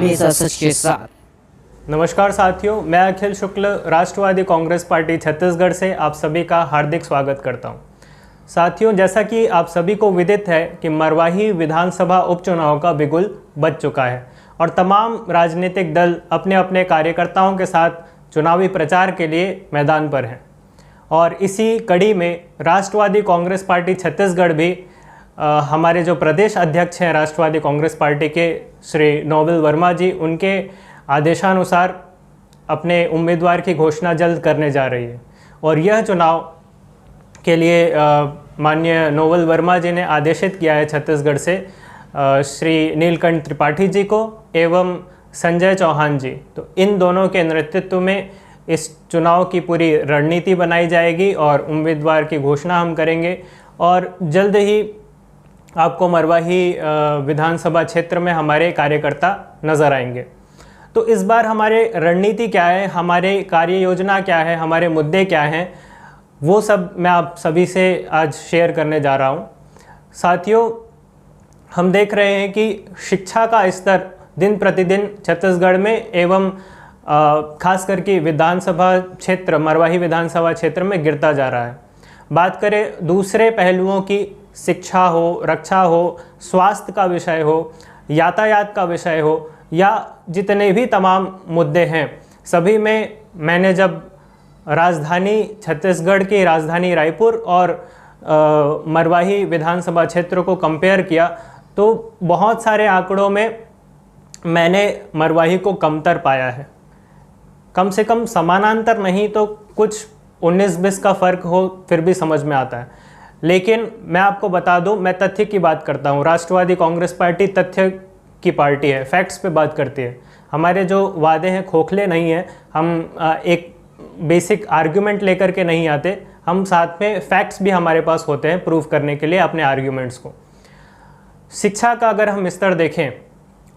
हमेशा सच के साथ। नमस्कार साथियों, मैं अखिल शुक्ल राष्ट्रवादी कांग्रेस पार्टी छत्तीसगढ़ से आप सभी का हार्दिक स्वागत करता हूं। साथियों, जैसा कि आप सभी को विदित है कि मरवाही विधानसभा उपचुनाव का बिगुल बज चुका है और तमाम राजनीतिक दल अपने अपने कार्यकर्ताओं के साथ चुनावी प्रचार के लिए मैदान पर हैं। और इसी कड़ी में राष्ट्रवादी कांग्रेस पार्टी छत्तीसगढ़ भी हमारे जो प्रदेश अध्यक्ष हैं राष्ट्रवादी कांग्रेस पार्टी के श्री नोबेल वर्मा जी, उनके आदेशानुसार अपने उम्मीदवार की घोषणा जल्द करने जा रही है। और यह चुनाव के लिए माननीय नोबेल वर्मा जी ने आदेशित किया है छत्तीसगढ़ से श्री नीलकंठ त्रिपाठी जी को एवं संजय चौहान जी। तो इन दोनों के नेतृत्व में इस चुनाव की पूरी रणनीति बनाई जाएगी और उम्मीदवार की घोषणा हम करेंगे और जल्द ही आपको मरवाही विधानसभा क्षेत्र में हमारे कार्यकर्ता नज़र आएंगे। तो इस बार हमारे रणनीति क्या है, हमारे कार्य योजना क्या है, हमारे मुद्दे क्या हैं, वो सब मैं आप सभी से आज शेयर करने जा रहा हूँ। साथियों, हम देख रहे हैं कि शिक्षा का स्तर दिन प्रतिदिन छत्तीसगढ़ में एवं खास करके विधानसभा क्षेत्र मरवाही विधानसभा क्षेत्र में गिरता जा रहा है। बात करें दूसरे पहलुओं की, शिक्षा हो, रक्षा हो, स्वास्थ्य का विषय हो, यातायात का विषय हो या जितने भी तमाम मुद्दे हैं, सभी में मैंने जब राजधानी छत्तीसगढ़ की राजधानी रायपुर और मरवाही विधानसभा क्षेत्र को कंपेयर किया तो बहुत सारे आंकड़ों में मैंने मरवाही को कमतर पाया है। कम से कम समानांतर नहीं तो कुछ 19-20 का फ़र्क हो फिर भी समझ में आता है। लेकिन मैं आपको बता दूं, मैं तथ्य की बात करता हूं। राष्ट्रवादी कांग्रेस पार्टी तथ्य की पार्टी है, फैक्ट्स पे बात करती है। हमारे जो वादे हैं खोखले नहीं हैं, हम एक बेसिक आर्ग्यूमेंट लेकर के नहीं आते, हम साथ में फैक्ट्स भी हमारे पास होते हैं प्रूव करने के लिए अपने आर्ग्यूमेंट्स को। शिक्षा का अगर हम स्तर देखें,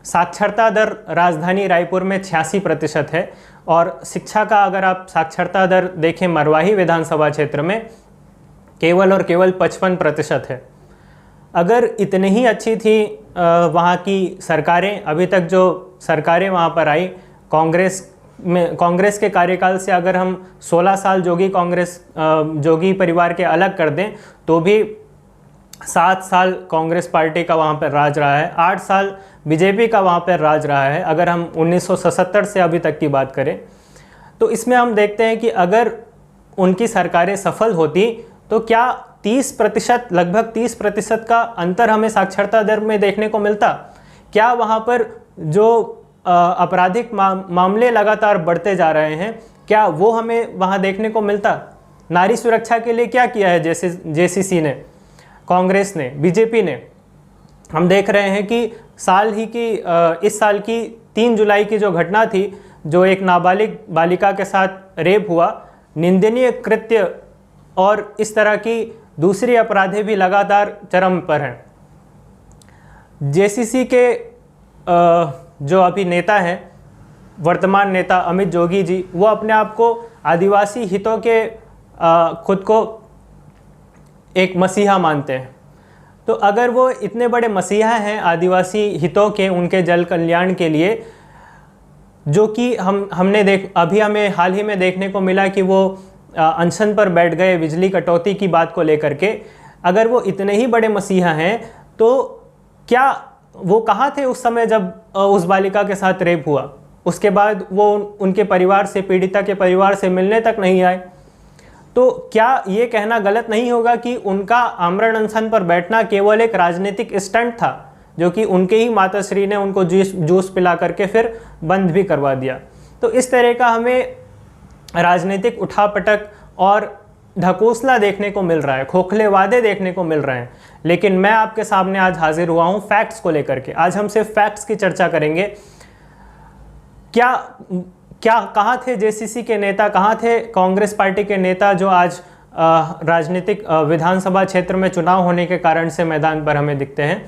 साक्षरता दर राजधानी रायपुर में 86% है और शिक्षा का अगर आप साक्षरता दर देखें मरवाही विधानसभा क्षेत्र में केवल और केवल 55% है। अगर इतनी ही अच्छी थी वहाँ की सरकारें, अभी तक जो सरकारें वहाँ पर आई कांग्रेस के कार्यकाल से, अगर हम 16 साल जोगी परिवार के अलग कर दें तो भी 7 साल कांग्रेस पार्टी का वहाँ पर राज रहा है, 8 साल बीजेपी का वहाँ पर राज रहा है। अगर हम 1977 से अभी तक की बात करें तो इसमें हम देखते हैं कि अगर उनकी सरकारें सफल होती तो क्या 30%, लगभग 30% का अंतर हमें साक्षरता दर में देखने को मिलता? क्या वहाँ पर जो आपराधिक मामले लगातार बढ़ते जा रहे हैं, क्या वो हमें वहाँ देखने को मिलता? नारी सुरक्षा के लिए क्या किया है जेसीसी ने, कांग्रेस ने, बीजेपी ने? हम देख रहे हैं कि इस साल की 3 जुलाई की जो घटना थी, जो एक नाबालिग बालिका के साथ रेप हुआ, निंदनीय कृत्य और इस तरह की दूसरी अपराधें भी लगातार चरम पर हैं। जेसीसी के जो अभी नेता हैं, वर्तमान नेता अमित जोगी जी, वो अपने आप को आदिवासी हितों के खुद को एक मसीहा मानते हैं। तो अगर वो इतने बड़े मसीहा हैं आदिवासी हितों के, उनके जल कल्याण के लिए, जो कि हमें हाल ही में देखने को मिला कि वो अनशन पर बैठ गए बिजली कटौती की बात को लेकर के, अगर वो इतने ही बड़े मसीहा हैं तो क्या वो कहाँ थे उस समय जब उस बालिका के साथ रेप हुआ? उसके बाद वो उनके परिवार से, पीड़िता के परिवार से मिलने तक नहीं आए। तो क्या ये कहना गलत नहीं होगा कि उनका आमरण अनशन पर बैठना केवल एक राजनीतिक स्टंट था, जो कि उनके ही माताश्री ने उनको जूस पिला करके फिर बंद भी करवा दिया? तो इस तरह का हमें राजनीतिक उठापटक और ढकोसला देखने को मिल रहा है, खोखले वादे देखने को मिल रहे हैं। लेकिन मैं आपके सामने आज हाजिर हुआ हूं फैक्ट्स को लेकर के। आज हम सिर्फ फैक्ट्स की चर्चा करेंगे। कहाँ थे जेसीसी के नेता, कहाँ थे कांग्रेस पार्टी के नेता जो आज राजनीतिक विधानसभा क्षेत्र में चुनाव होने के कारण से मैदान पर हमें दिखते हैं?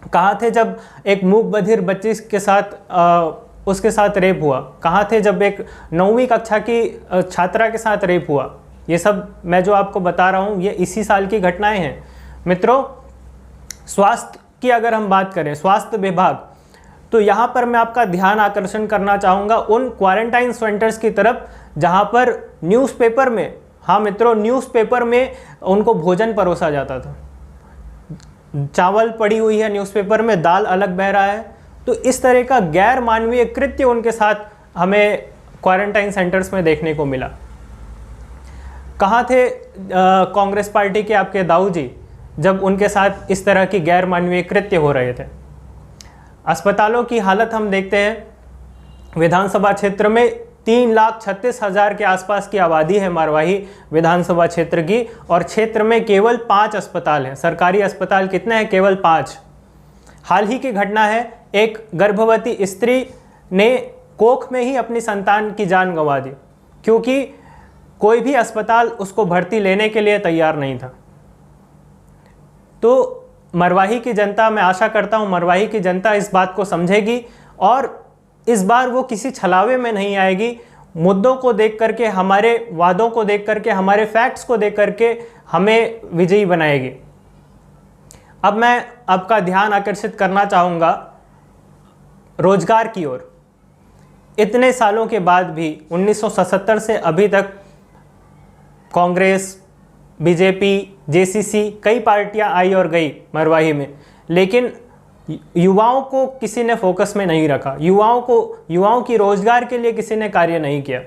कहाँ थे जब एक मूक बधिर बच्ची के साथ उसके साथ रेप हुआ? कहाँ थे जब एक 9वीं कक्षा की छात्रा के साथ रेप हुआ? ये सब मैं जो आपको बता रहा हूँ ये इसी साल की घटनाएं हैं। मित्रों, स्वास्थ्य की अगर हम बात करें, स्वास्थ्य विभाग तो यहाँ पर मैं आपका ध्यान आकर्षण करना चाहूँगा उन क्वारंटाइन सेंटर्स की तरफ जहाँ पर न्यूज़पेपर में, हाँ मित्रों, न्यूज़पेपर में उनको भोजन परोसा जाता था। चावल पड़ी हुई है न्यूज़पेपर में, दाल अलग बह रहा है। तो इस तरह का गैर मानवीय कृत्य उनके साथ हमें क्वारंटाइन सेंटर्स में देखने को मिला। कहाँ थे कांग्रेस पार्टी के आपके दाऊ जी जब उनके साथ इस तरह की गैर मानवीय कृत्य हो रहे थे? अस्पतालों की हालत हम देखते हैं। विधानसभा क्षेत्र में 3,36,000 के आसपास की आबादी है मरवाही विधानसभा क्षेत्र की, और क्षेत्र में केवल 5 अस्पताल हैं। सरकारी अस्पताल कितने हैं? केवल 5। हाल ही की घटना है, एक गर्भवती स्त्री ने कोख में ही अपनी संतान की जान गंवा दी, क्योंकि कोई भी अस्पताल उसको भर्ती लेने के लिए तैयार नहीं था। तो मरवाही की जनता, मैं आशा करता हूं मरवाही की जनता इस बात को समझेगी और इस बार वो किसी छलावे में नहीं आएगी। मुद्दों को देख करके, हमारे वादों को देख करके, हमारे फैक्ट्स को देख करके हमें विजयी बनाएगी। अब मैं आपका ध्यान आकर्षित करना चाहूँगा रोजगार की ओर। इतने सालों के बाद भी 1977 से अभी तक कांग्रेस, बीजेपी, जेसीसी, कई पार्टियां आई और गई मरवाही में, लेकिन युवाओं को किसी ने फोकस में नहीं रखा। युवाओं की रोजगार के लिए किसी ने कार्य नहीं किया।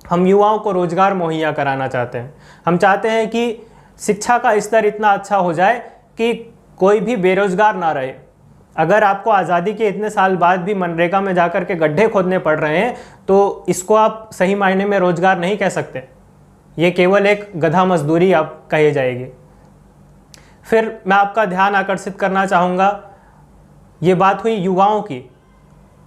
हम युवाओं को रोजगार मुहैया कराना चाहते हैं। हम चाहते हैं कि शिक्षा का स्तर इतना अच्छा हो जाए कि कोई भी बेरोजगार ना रहे। अगर आपको आज़ादी के इतने साल बाद भी मनरेगा में जाकर के गड्ढे खोदने पड़ रहे हैं तो इसको आप सही मायने में रोजगार नहीं कह सकते। ये केवल एक गधा मजदूरी आप कही जाएगी। फिर मैं आपका ध्यान आकर्षित करना चाहूँगा, ये बात हुई युवाओं की।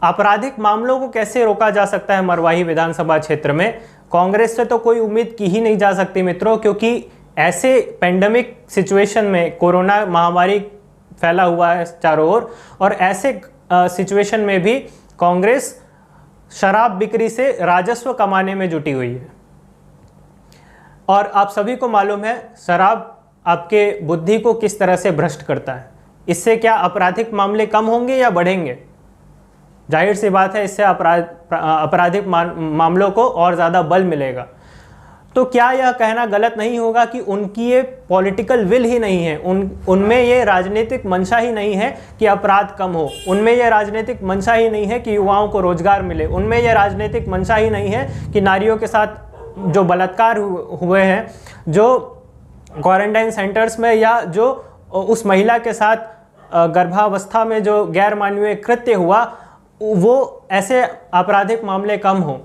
आपराधिक मामलों को कैसे रोका जा सकता है मरवाही विधानसभा क्षेत्र में? कांग्रेस से तो कोई उम्मीद की ही नहीं जा सकती मित्रों, क्योंकि ऐसे पेंडेमिक सिचुएशन में, कोरोना महामारी फैला हुआ है चारों ओर, और ऐसे सिचुएशन में भी कांग्रेस शराब बिक्री से राजस्व कमाने में जुटी हुई है। और आप सभी को मालूम है शराब आपके बुद्धि को किस तरह से भ्रष्ट करता है। इससे क्या आपराधिक मामले कम होंगे या बढ़ेंगे? जाहिर सी बात है, इससे आपराधिक मामलों को और ज़्यादा बल मिलेगा। तो क्या यह कहना गलत नहीं होगा कि उनकी ये पॉलिटिकल विल ही नहीं है, उनमें ये राजनीतिक मंशा ही नहीं है कि अपराध कम हो, उनमें ये राजनीतिक मंशा ही नहीं है कि युवाओं को रोजगार मिले, उनमें ये राजनीतिक मंशा ही नहीं है कि नारियों के साथ जो बलात्कार हुए हैं, जो क्वारंटाइन सेंटर्स में, या जो उस महिला के साथ गर्भावस्था में जो गैर मानवीय कृत्य हुआ, वो ऐसे आपराधिक मामले कम हों।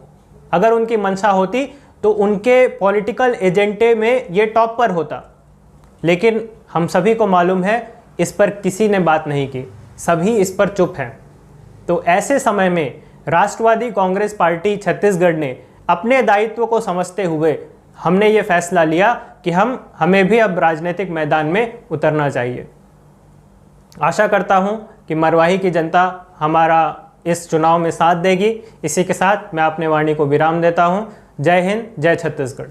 अगर उनकी मंशा होती तो उनके पॉलिटिकल एजेंडे में ये टॉप पर होता, लेकिन हम सभी को मालूम है इस पर किसी ने बात नहीं की, सभी इस पर चुप हैं। तो ऐसे समय में राष्ट्रवादी कांग्रेस पार्टी छत्तीसगढ़ ने अपने दायित्व को समझते हुए हमने ये फैसला लिया कि हमें भी अब राजनीतिक मैदान में उतरना चाहिए। आशा करता हूं कि मरवाही की जनता हमारा इस चुनाव में साथ देगी। इसी के साथ मैं अपने वाणी को विराम देता हूं। जय हिंद, जय छत्तीसगढ़।